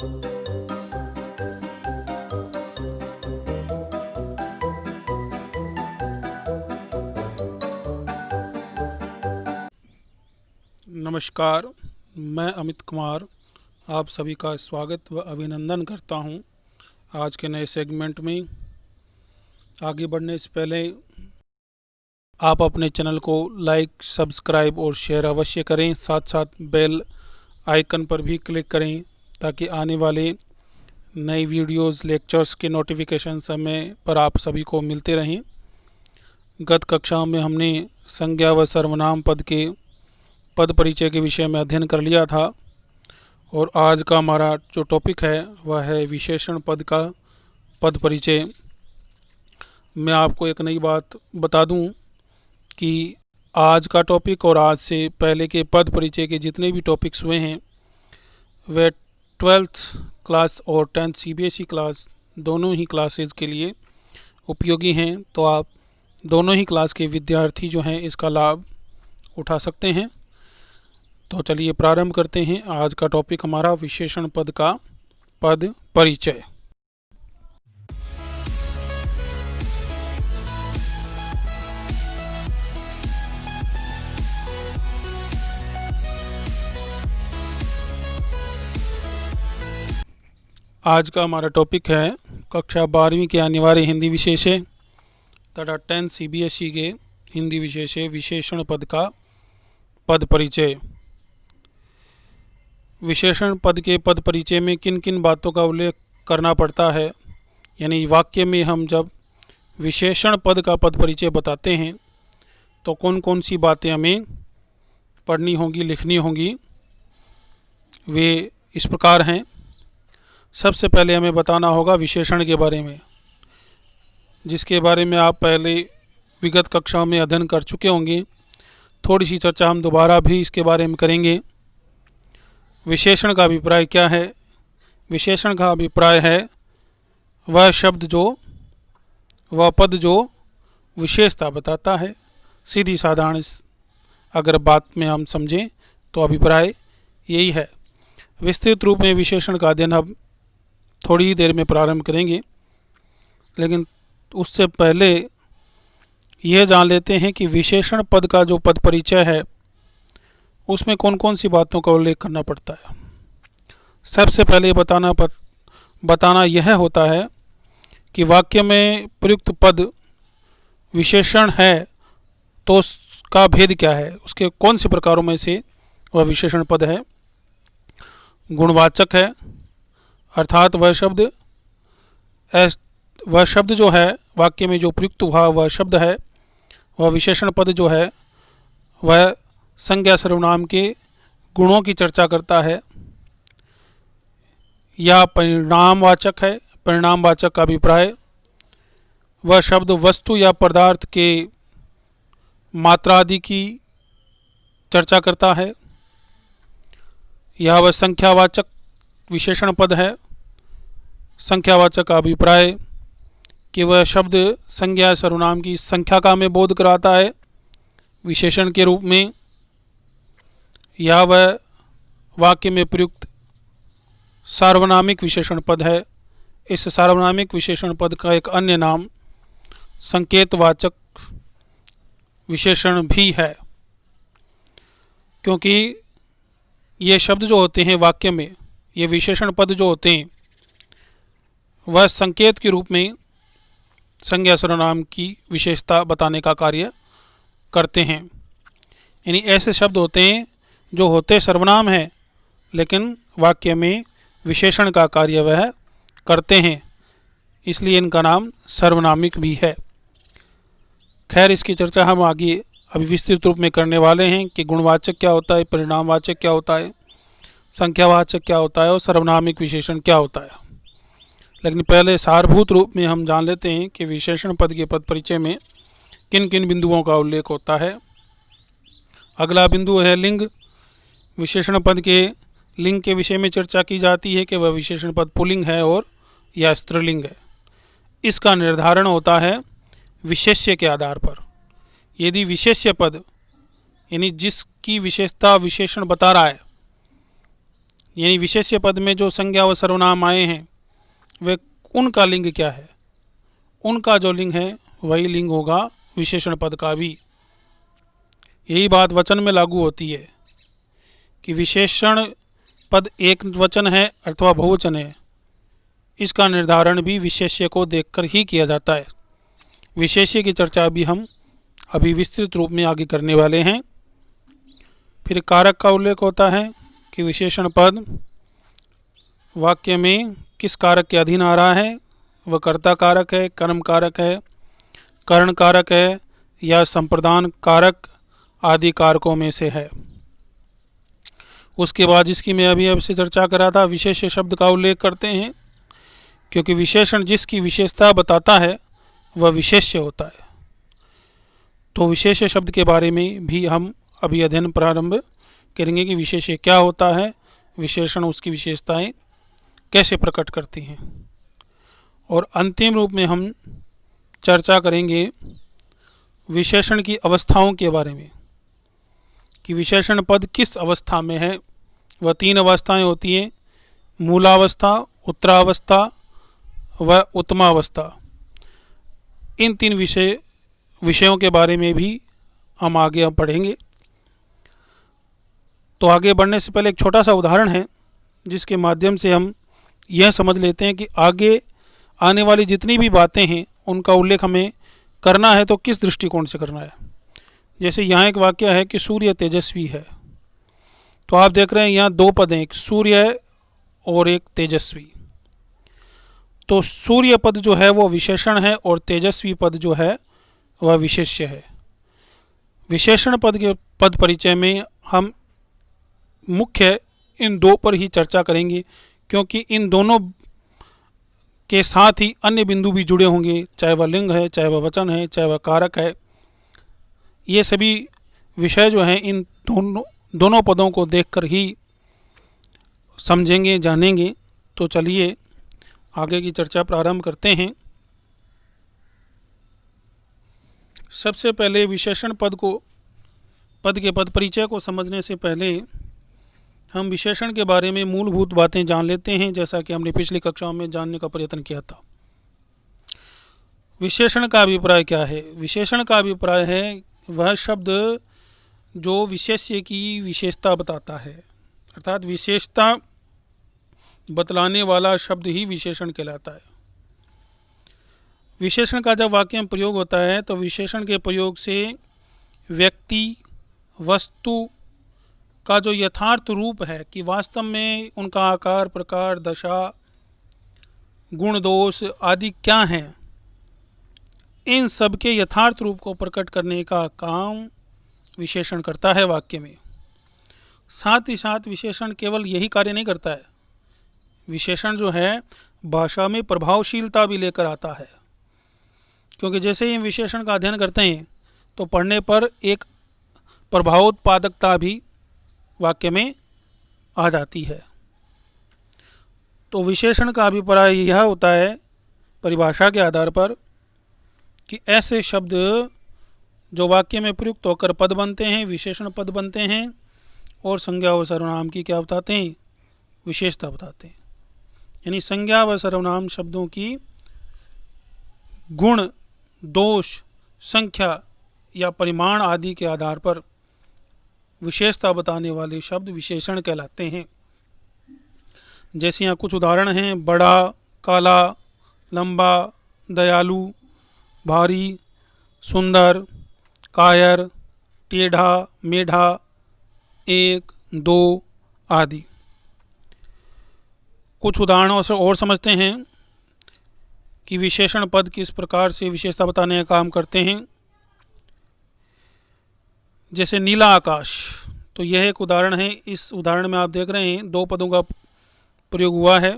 नमस्कार, मैं अमित कुमार आप सभी का स्वागत व अभिनंदन करता हूं। आज के नए सेगमेंट में आगे बढ़ने से पहले आप अपने चैनल को लाइक, सब्सक्राइब और शेयर अवश्य करें। साथ साथ बेल आइकन पर भी क्लिक करें ताकि आने वाले नई वीडियोस, लेक्चर्स के नोटिफिकेशन समय पर आप सभी को मिलते रहें। गत कक्षाओं में हमने संज्ञा व सर्वनाम पद के पद परिचय के विषय में अध्ययन कर लिया था और आज का हमारा जो टॉपिक है वह है विशेषण पद का पद परिचय। मैं आपको एक नई बात बता दूं कि आज का टॉपिक और आज से पहले के पद परिचय के जितने भी टॉपिक्स हुए हैं वे 12th क्लास और 10th CBSE क्लास दोनों ही क्लासेस के लिए उपयोगी हैं, तो आप दोनों ही क्लास के विद्यार्थी जो हैं इसका लाभ उठा सकते हैं। तो चलिए प्रारंभ करते हैं। आज का टॉपिक हमारा विशेषण पद का पद परिचय। आज का हमारा टॉपिक है कक्षा 12वीं के अनिवार्य हिंदी विषय से तथा 10th CBSE के हिंदी विषय से विशेषण पद का पद परिचय। विशेषण पद के पद परिचय में किन किन बातों का उल्लेख करना पड़ता है, यानी वाक्य में हम जब विशेषण पद का पद परिचय बताते हैं तो कौन कौन सी बातें हमें पढ़नी होंगी, लिखनी होंगी, वे इस प्रकार हैं। सबसे पहले हमें बताना होगा विशेषण के बारे में, जिसके बारे में आप पहले विगत कक्षाओं में अध्ययन कर चुके होंगे। थोड़ी सी चर्चा हम दोबारा भी इसके बारे में करेंगे। विशेषण का अभिप्राय क्या है? विशेषण का अभिप्राय है वह शब्द वह पद जो विशेषता बताता है। सीधी साधारण अगर बात में हम समझें तो अभिप्राय यही है। विस्तृत रूप में विशेषण का अध्ययन हम थोड़ी ही देर में प्रारंभ करेंगे, लेकिन उससे पहले यह जान लेते हैं कि विशेषण पद का जो पद परिचय है उसमें कौन कौन सी बातों का उल्लेख करना पड़ता है। सबसे पहले बताना यह होता है कि वाक्य में प्रयुक्त पद विशेषण है तो उसका भेद क्या है, उसके कौन से प्रकारों में से वह विशेषण पद है। गुणवाचक है, अर्थात वह शब्द जो है वाक्य में जो प्रयुक्त हुआ वह शब्द है, वह विशेषण पद जो है वह संज्ञा सर्वनाम के गुणों की चर्चा करता है। या परिणामवाचक है। परिणामवाचक का अभिप्राय वह शब्द वस्तु या पदार्थ के मात्रा आदि की चर्चा करता है। यह वह संख्यावाचक विशेषण पद है। संख्यावाचक का अभिप्राय कि वह शब्द संज्ञा सर्वनाम की संख्या का हमें बोध कराता है विशेषण के रूप में। यह वह वाक्य में प्रयुक्त सार्वनामिक विशेषण पद है। इस सार्वनामिक विशेषण पद का एक अन्य नाम संकेतवाचक विशेषण भी है, क्योंकि ये शब्द जो होते हैं वाक्य में, ये विशेषण पद जो होते हैं वह संकेत के रूप में संज्ञा सर्वनाम की विशेषता बताने का कार्य करते हैं। यानी ऐसे शब्द होते हैं जो होते सर्वनाम हैं लेकिन वाक्य में विशेषण का कार्य वह करते हैं, इसलिए इनका नाम सर्वनामिक भी है। खैर, इसकी चर्चा हम आगे अभी विस्तृत रूप में करने वाले हैं कि गुणवाचक क्या होता है, परिणामवाचक क्या होता है, संख्यावाचक क्या होता है और सर्वनामिक विशेषण क्या होता है। लेकिन पहले सारभूत रूप में हम जान लेते हैं कि विशेषण पद के पद परिचय में किन किन बिंदुओं का उल्लेख होता है। अगला बिंदु है लिंग। विशेषण पद के लिंग के विषय में चर्चा की जाती है कि वह विशेषण पद पुल्लिंग है और या स्त्रीलिंग है। इसका निर्धारण होता है विशेष्य के आधार पर। यदि विशेष्य पद यानी जिसकी विशेषता विशेषण बता रहा है, यानी विशेष्य पद में जो संज्ञा व सर्वनाम आए हैं वे उनका लिंग क्या है, उनका जो लिंग है वही लिंग होगा विशेषण पद का भी। यही बात वचन में लागू होती है कि विशेषण पद एक वचन है अथवा बहुवचन है, इसका निर्धारण भी विशेष्य को देखकर ही किया जाता है। विशेष्य की चर्चा भी हम अभी विस्तृत रूप में आगे करने वाले हैं। फिर कारक का उल्लेख होता है कि विशेषण पद वाक्य में किस कारक के अधीन आ रहा है, वह कर्ता कारक है, कर्म कारक है, कर्ण कारक है या संप्रदान कारक आदि कारकों में से है। उसके बाद जिसकी मैं अभी आपसे चर्चा करा था, विशेष्य शब्द का उल्लेख करते हैं, क्योंकि विशेषण जिसकी विशेषता बताता है वह विशेष्य होता है। तो विशेष्य शब्द के बारे में भी हम अभी अध्ययन प्रारंभ करेंगे कि विशेष्य क्या होता है, विशेषण उसकी विशेषताएं कैसे प्रकट करती हैं, और अंतिम रूप में हम चर्चा करेंगे विशेषण की अवस्थाओं के बारे में कि विशेषण पद किस अवस्था में है। वह 3 अवस्थाएं होती हैं, मूलावस्था, उत्तरावस्था व उत्तमावस्था। इन 3 विषयों के बारे में भी हम आगे पढ़ेंगे। तो आगे बढ़ने से पहले एक छोटा सा उदाहरण है जिसके माध्यम से हम यह समझ लेते हैं कि आगे आने वाली जितनी भी बातें हैं उनका उल्लेख हमें करना है तो किस दृष्टिकोण से करना है। जैसे यहाँ एक वाक्य है कि सूर्य तेजस्वी है, तो आप देख रहे हैं यहाँ 2 पद हैं, एक सूर्य और एक तेजस्वी। तो सूर्य पद जो है वो विशेषण है और तेजस्वी पद जो है वह विशेष्य है। विशेषण पद के पद परिचय में हम मुख्य इन 2 पर ही चर्चा करेंगे, क्योंकि इन दोनों के साथ ही अन्य बिंदु भी जुड़े होंगे, चाहे वह लिंग है, चाहे वह वचन है, चाहे वह कारक है। ये सभी विषय जो हैं इन दोनों पदों को देखकर ही समझेंगे, जानेंगे। तो चलिए आगे की चर्चा प्रारंभ करते हैं। सबसे पहले विशेषण पद के पद परिचय को समझने से पहले हम विशेषण के बारे में मूलभूत बातें जान लेते हैं, जैसा कि हमने पिछली कक्षाओं में जानने का प्रयत्न किया था। विशेषण का अभिप्राय क्या है? विशेषण का अभिप्राय है वह शब्द जो विशेष्य की विशेषता बताता है, अर्थात विशेषता बतलाने वाला शब्द ही विशेषण कहलाता है। विशेषण का जब वाक्य में प्रयोग होता है तो विशेषण के प्रयोग से व्यक्ति, वस्तु का जो यथार्थ रूप है कि वास्तव में उनका आकार, प्रकार, दशा, गुण, दोष आदि क्या हैं, इन सब के यथार्थ रूप को प्रकट करने का काम विशेषण करता है वाक्य में। साथ ही साथ विशेषण केवल यही कार्य नहीं करता है, विशेषण जो है भाषा में प्रभावशीलता भी लेकर आता है। क्योंकि जैसे ही विशेषण का अध्ययन करते हैं तो पढ़ने पर एक प्रभावोत्पादकता भी वाक्य में आ जाती है। तो विशेषण का अभिप्राय यह होता है परिभाषा के आधार पर कि ऐसे शब्द जो वाक्य में प्रयुक्त होकर पद बनते हैं, विशेषण पद बनते हैं, और संज्ञा व सर्वनाम की क्या बताते हैं? विशेषता बताते हैं। यानी संज्ञा व सर्वनाम शब्दों की गुण, दोष, संख्या या परिमाण आदि के आधार पर विशेषता बताने वाले शब्द विशेषण कहलाते हैं। जैसे यहाँ कुछ उदाहरण हैं: बड़ा, काला, लंबा, दयालु, भारी, सुंदर, कायर, टेढ़ा, मेढ़ा, 1, 2 आदि। कुछ उदाहरणों से और समझते हैं कि विशेषण पद किस प्रकार से विशेषता बताने का काम करते हैं। जैसे नीला आकाश, तो यह एक उदाहरण है। इस उदाहरण में आप देख रहे हैं 2 पदों का प्रयोग हुआ है,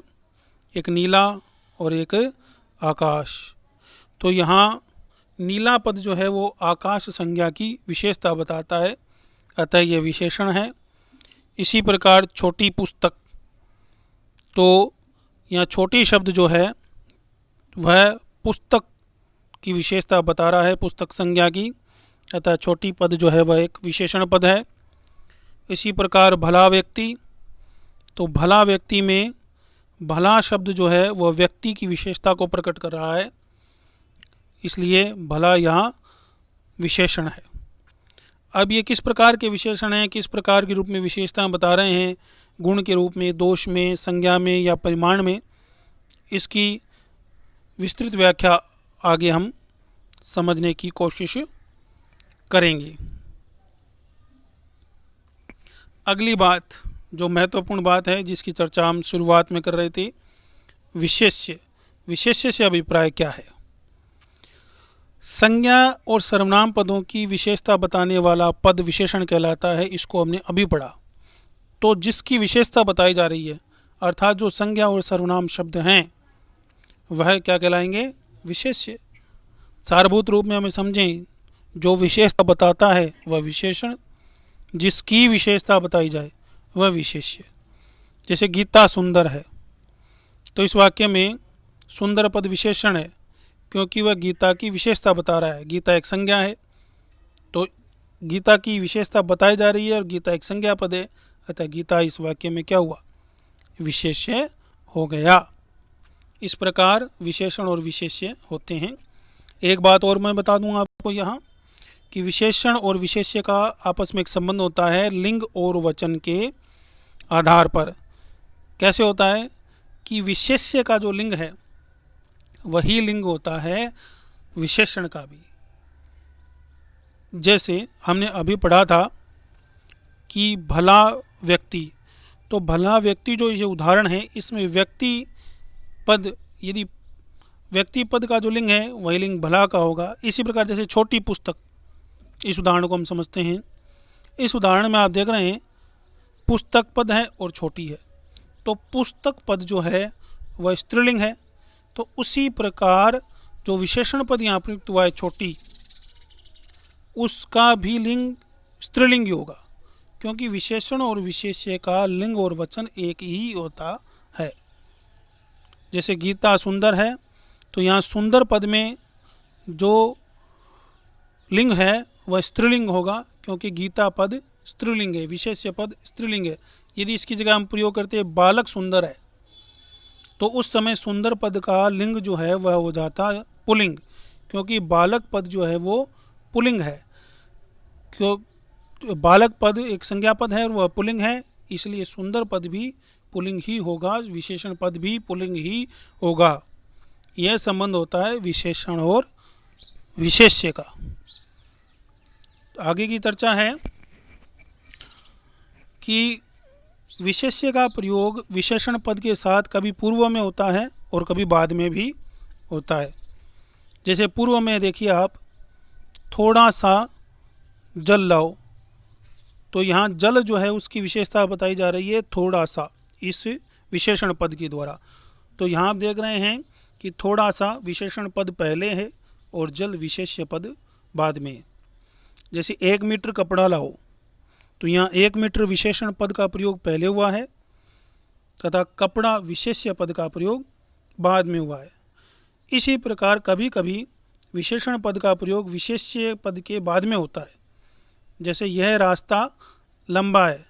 एक नीला और एक आकाश। तो यहाँ नीला पद जो है वो आकाश संज्ञा की विशेषता बताता है, अतः यह विशेषण है। इसी प्रकार छोटी पुस्तक, तो यहाँ छोटी शब्द जो है वह पुस्तक की विशेषता बता रहा है, पुस्तक संज्ञा की, अतः छोटी पद जो है वह एक विशेषण पद है। इसी प्रकार भला व्यक्ति, तो भला व्यक्ति में भला शब्द जो है वह व्यक्ति की विशेषता को प्रकट कर रहा है, इसलिए भला यहाँ विशेषण है। अब ये किस प्रकार के विशेषण हैं, किस प्रकार के रूप में विशेषता बता रहे हैं, गुण के रूप में, दोष में, संज्ञा में या परिमाण में, इसकी विस्तृत व्याख्या आगे हम समझने की कोशिश करेंगे। अगली बात जो महत्वपूर्ण बात है, जिसकी चर्चा हम शुरुआत में कर रहे थे, विशेष्य। विशेष्य से अभिप्राय क्या है? संज्ञा और सर्वनाम पदों की विशेषता बताने वाला पद विशेषण कहलाता है, इसको हमने अभी पढ़ा। तो जिसकी विशेषता बताई जा रही है, अर्थात जो संज्ञा और सर्वनाम शब्द हैं, वह क्या कहलाएंगे? विशेष्य। सारभूत रूप में हमें समझें, जो विशेषता बताता है वह विशेषण, जिसकी विशेषता बताई जाए वह विशेष्य। जैसे गीता सुंदर है, तो इस वाक्य में सुंदर पद विशेषण है, क्योंकि वह गीता की विशेषता बता रहा है। गीता एक संज्ञा है, तो गीता की विशेषता बताई जा रही है और गीता एक संज्ञा पद है, अतः गीता इस वाक्य में क्या हुआ? विशेष्य हो गया। इस प्रकार विशेषण और विशेष्य होते हैं। एक बात और मैं बता दूं आपको यहाँ, कि विशेषण और विशेष्य का आपस में एक संबंध होता है लिंग और वचन के आधार पर। कैसे होता है कि विशेष्य का जो लिंग है वही लिंग होता है विशेषण का भी। जैसे हमने अभी पढ़ा था कि भला व्यक्ति, तो भला व्यक्ति जो ये उदाहरण है, इसमें व्यक्ति पद, यदि व्यक्ति पद का जो लिंग है वही लिंग भला का होगा। इसी प्रकार जैसे छोटी पुस्तक, इस उदाहरण को हम समझते हैं। इस उदाहरण में आप देख रहे हैं पुस्तक पद है और छोटी है, तो पुस्तक पद जो है वह स्त्रीलिंग है। तो उसी प्रकार जो विशेषण पद यहाँ प्रयुक्त हुआ है छोटी, उसका भी लिंग स्त्रीलिंग ही होगा, क्योंकि विशेषण और विशेष्य का लिंग और वचन एक ही होता है। जैसे गीता सुंदर है, तो यहाँ सुंदर पद में जो लिंग है वह स्त्रीलिंग होगा, क्योंकि गीता पद स्त्रीलिंग है, विशेष्य पद स्त्रीलिंग है। यदि इसकी जगह हम प्रयोग करते हैं बालक सुंदर है, तो उस समय सुंदर पद का लिंग जो है वह हो जाता है पुल्लिंग, क्योंकि बालक पद जो है वो पुल्लिंग है। क्यों? बालक पद एक संज्ञा पद है और वह पुल्लिंग है, इसलिए सुंदर पद भी पुल्लिंग ही होगा, विशेषण पद भी पुल्लिंग ही होगा। यह संबंध होता है विशेषण और विशेष्य का। आगे की चर्चा है कि विशेष्य का प्रयोग विशेषण पद के साथ कभी पूर्व में होता है और कभी बाद में भी होता है। जैसे पूर्व में देखिए आप, थोड़ा सा जल लाओ, तो यहाँ जल जो है उसकी विशेषता बताई जा रही है थोड़ा सा, इस विशेषण पद के द्वारा। तो यहाँ आप देख रहे हैं कि थोड़ा सा विशेषण पद पहले है और जल विशेष्य पद बाद में। जैसे 1 मीटर कपड़ा लाओ, तो यहाँ 1 मीटर विशेषण पद का प्रयोग पहले हुआ है तथा कपड़ा विशेष्य पद का प्रयोग बाद में हुआ है। इसी प्रकार कभी कभी विशेषण पद का प्रयोग विशेष्य पद के बाद में होता है। जैसे यह रास्ता लंबा है,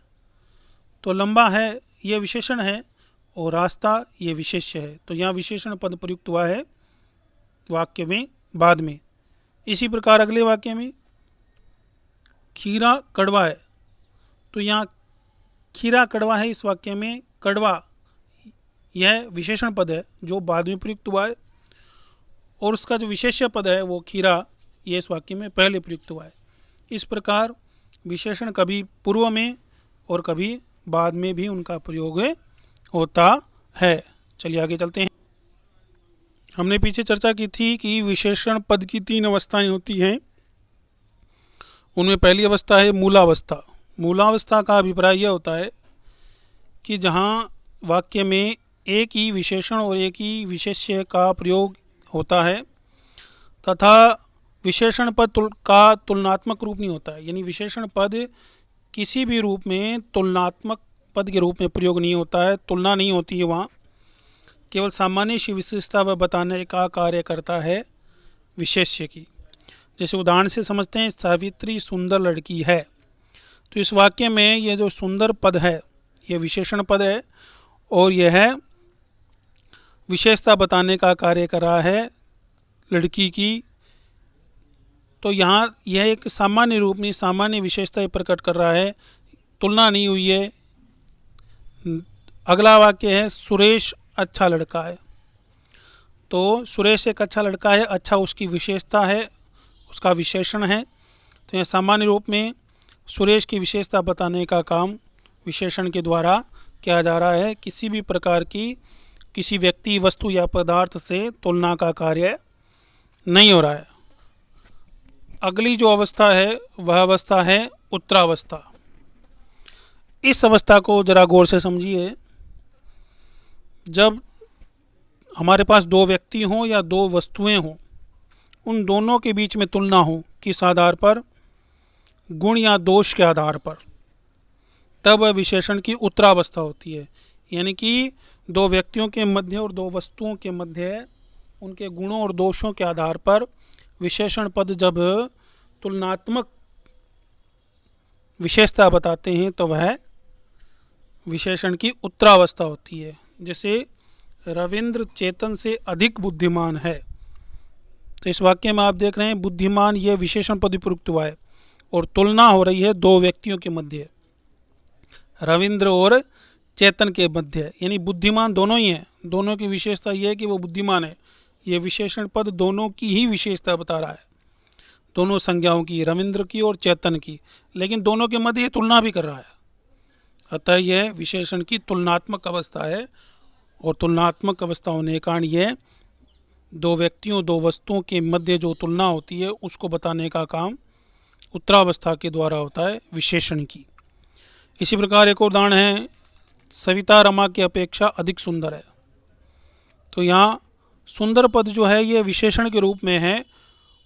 तो लंबा है यह विशेषण है और रास्ता ये विशेष्य है, तो यहाँ विशेषण पद प्रयुक्त हुआ है वाक्य में बाद में। इसी प्रकार अगले वाक्य में खीरा कड़वा है, तो यहाँ खीरा कड़वा है, इस वाक्य में कड़वा यह विशेषण पद है जो बाद में प्रयुक्त हुआ है, और उसका जो विशेष्य पद है वो खीरा, यह इस वाक्य में पहले प्रयुक्त हुआ है। इस प्रकार विशेषण कभी पूर्व में और कभी बाद में भी उनका प्रयोग होता है। चलिए आगे चलते हैं। हमने पीछे चर्चा की थी कि विशेषण पद की 3 अवस्थाएं होती हैं। उनमें पहली अवस्था है मूलावस्था। मूलावस्था का अभिप्राय यह होता है कि जहाँ वाक्य में एक ही विशेषण और एक ही विशेष्य का प्रयोग होता है तथा विशेषण पद का तुलनात्मक रूप नहीं होता है, यानी विशेषण पद किसी भी रूप में तुलनात्मक पद के रूप में प्रयोग नहीं होता है, तुलना नहीं होती है वहाँ, केवल सामान्य सी विशेषता व बताने का कार्य करता है विशेष्य की। जैसे उदाहरण से समझते हैं, सावित्री सुंदर लड़की है, तो इस वाक्य में ये जो सुंदर पद है यह विशेषण पद है और यह विशेषता बताने का कार्य कर रहा है लड़की की। तो यहाँ यह एक सामान्य रूप में सामान्य विशेषता प्रकट कर रहा है, तुलना नहीं हुई है। अगला वाक्य है सुरेश अच्छा लड़का है। तो सुरेश एक अच्छा लड़का है, अच्छा उसकी विशेषता है, उसका विशेषण है। तो यह सामान्य रूप में सुरेश की विशेषता बताने का काम विशेषण के द्वारा किया जा रहा है। किसी भी प्रकार की किसी व्यक्ति, वस्तु या पदार्थ से तुलना का कार्य नहीं हो रहा है। अगली जो अवस्था है वह अवस्था है उत्तरावस्था। इस अवस्था को जरा गौर से समझिए। जब हमारे पास दो व्यक्ति हों या दो वस्तुएं हों, उन दोनों के बीच में तुलना हो, किस आधार पर? गुण या दोष के आधार पर, तब वह विशेषण की उत्तरावस्था होती है। यानी कि दो व्यक्तियों के मध्य और दो वस्तुओं के मध्य उनके गुणों और दोषों के आधार पर विशेषण पद जब तुलनात्मक विशेषता बताते हैं तो वह विशेषण की उत्तरावस्था होती है। जैसे रविंद्र चेतन से अधिक बुद्धिमान है। तो इस वाक्य में आप देख रहे हैं बुद्धिमान ये विशेषण पद प्रयुक्त हुआ है और तुलना हो रही है दो व्यक्तियों के मध्य, रविंद्र और चेतन के मध्य। यानी बुद्धिमान दोनों ही हैं, दोनों की विशेषता यह है कि वो बुद्धिमान है। ये विशेषण पद दोनों की ही विशेषता बता रहा है, दोनों संज्ञाओं की, रविंद्र की और चेतन की, लेकिन दोनों के मध्य ये तुलना भी कर रहा है। अतः यह विशेषण की तुलनात्मक अवस्था है और तुलनात्मक अवस्था होने के कारण यह दो व्यक्तियों, दो वस्तुओं के मध्य जो तुलना होती है उसको बताने का काम उत्तरावस्था के द्वारा होता है विशेषण की। इसी प्रकार एक और उदाहरण है, सविता रमा की अपेक्षा अधिक सुंदर है। तो यहाँ सुंदर पद जो है ये विशेषण के रूप में है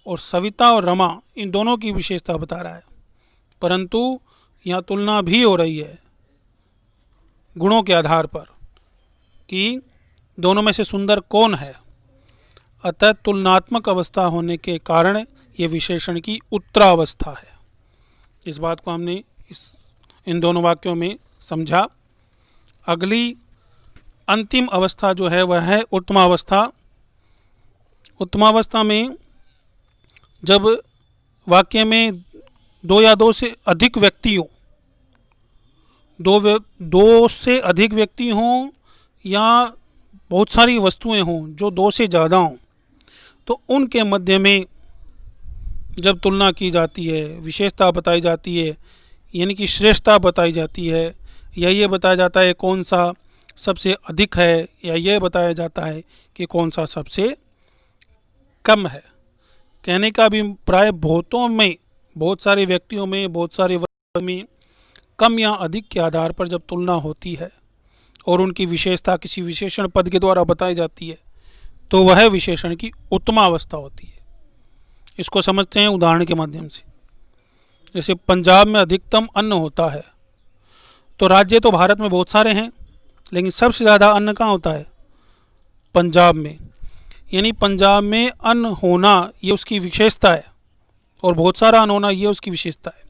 और सविता और रमा इन दोनों की विशेषता बता रहा है, परंतु यहाँ तुलना भी हो रही है गुणों के आधार पर कि दोनों में से सुंदर कौन है। अतः तुलनात्मक अवस्था होने के कारण ये विशेषण की उत्तरावस्था है। इस बात को हमने इन दोनों वाक्यों में समझा। अगली अंतिम अवस्था जो है वह है उत्तमावस्था। उत्तमावस्था में जब वाक्य में दो या दो से अधिक व्यक्ति हों, दो से अधिक व्यक्ति हों या बहुत सारी वस्तुएं हों जो दो से ज़्यादा हों, तो उनके मध्य में जब तुलना की जाती है, विशेषता बताई जाती है, यानी कि श्रेष्ठता बताई जाती है, या ये बताया जाता है कौन सा सबसे अधिक है, या ये बताया जाता है कि कौन सा सबसे कम है। कहने का अभिप्राय बहुतों में, बहुत सारे व्यक्तियों में, बहुत सारे वस्तुओं में कम या अधिक के आधार पर जब तुलना होती है और उनकी विशेषता किसी विशेषण पद के द्वारा बताई जाती है तो वह विशेषण की उत्तमावस्था होती है। इसको समझते हैं उदाहरण के माध्यम से। जैसे पंजाब में अधिकतम अन्न होता है। तो राज्य तो भारत में बहुत सारे हैं, लेकिन सबसे ज़्यादा अन्न कहाँ होता है? पंजाब में। यानी पंजाब में अन्न होना ये उसकी विशेषता है और बहुत सारा अन्न होना ये उसकी विशेषता है।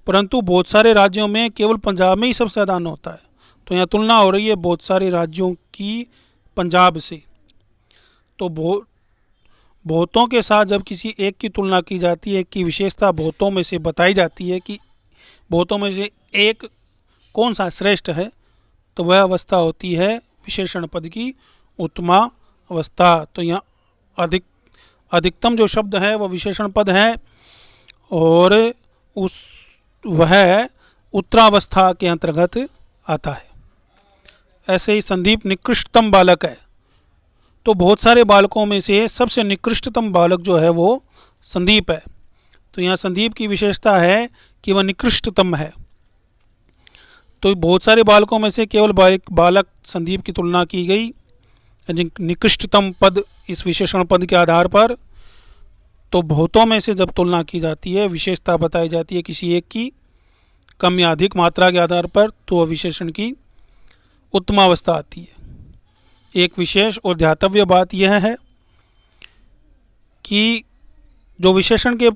परंतु बहुत सारे राज्यों में केवल पंजाब में ही सबसे ज़्यादा अन्न होता है। तो यहाँ तुलना हो रही है बहुत सारे राज्यों की पंजाब से। तो बहुतों के साथ जब किसी एक की तुलना की जाती है, एक की विशेषता बहुतों में से बताई जाती है कि बहुतों में से एक कौन सा श्रेष्ठ है, तो वह अवस्था होती है विशेषण पद की उत्तमा अवस्था। तो यहाँ अधिकतम जो शब्द है वह विशेषण पद है और वह उत्तरावस्था के अंतर्गत आता है। ऐसे ही संदीप निकृष्टतम बालक है। तो बहुत सारे बालकों में से सबसे निकृष्टतम बालक जो है वो संदीप है। तो यहाँ संदीप की विशेषता है कि वह निकृष्टतम है। तो बहुत सारे बालकों में से केवल बालक संदीप की तुलना की गई निकृष्टतम पद इस विशेषण पद के आधार पर। तो बहुतों में से जब तुलना की जाती है, विशेषता बताई जाती है किसी एक की कम या अधिक मात्रा के आधार पर, तो वह विशेषण की उत्तमावस्था आती है। एक विशेष और ध्यातव्य बात यह है कि जो विशेषण के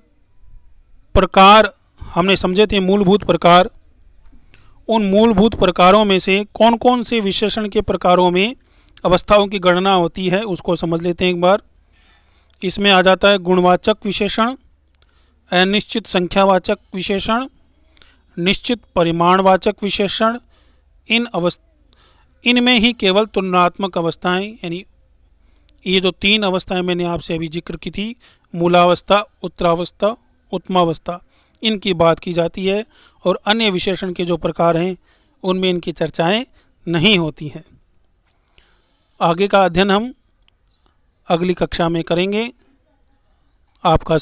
प्रकार हमने समझे थे, मूलभूत प्रकार, उन मूलभूत प्रकारों में से कौन कौन से विशेषण के प्रकारों में अवस्थाओं की गणना होती है उसको समझ लेते हैं एक बार। इसमें आ जाता है गुणवाचक विशेषण, अनिश्चित संख्यावाचक विशेषण, निश्चित परिमाणवाचक विशेषण। इनमें ही केवल तुलनात्मक अवस्थाएं, यानी ये जो 3 अवस्थाएं मैंने आपसे अभी जिक्र की थी, मूलावस्था, उत्तरावस्था, उत्तमावस्था, इनकी बात की जाती है और अन्य विशेषण के जो प्रकार हैं उनमें इनकी चर्चाएं नहीं होती हैं। आगे का अध्ययन हम अगली कक्षा में करेंगे। आपका